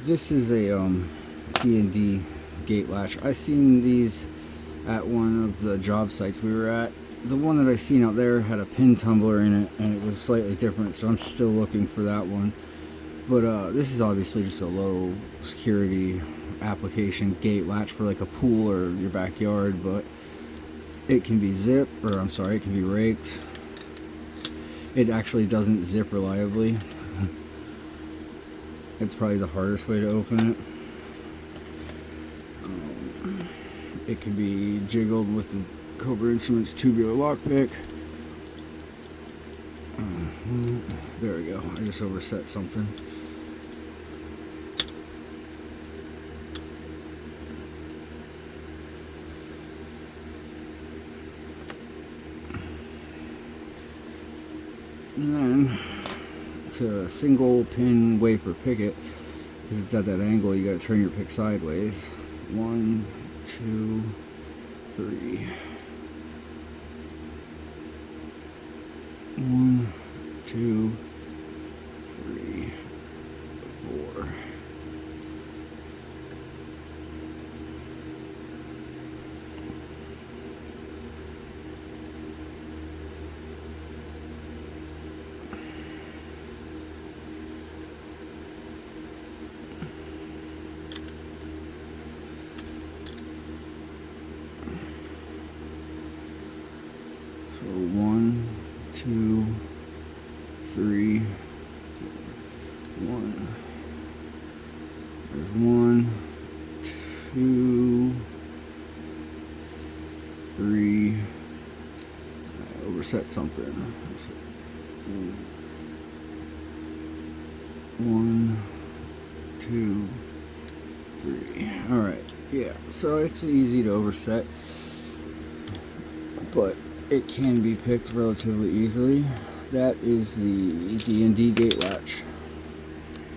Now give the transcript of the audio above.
This is a D&D gate latch. I seen these at one of the job sites we were at. The one that I seen out there had a pin tumbler in it, and it was slightly different, so I'm still looking for that one. But this is obviously just a low security application gate latch for like a pool or your backyard, but it can be zipped, or I'm sorry, it can be raked. It actually doesn't zip reliably. It's probably the hardest way to open it. It can be jiggled with the Cobra Instruments tubular lockpick. There we go. I just overset something. And then it's a single pin wafer picket, because it's at that angle. You got to turn your pick sideways. 1, 2, 3. 1, 2, 3, 4. So 1, 2, 3, 1. There's 1, 2, 3. I overset something. 1, 2, 3. All right. Yeah. So it's easy to overset, but it can be picked relatively easily. That is the D&D gate latch.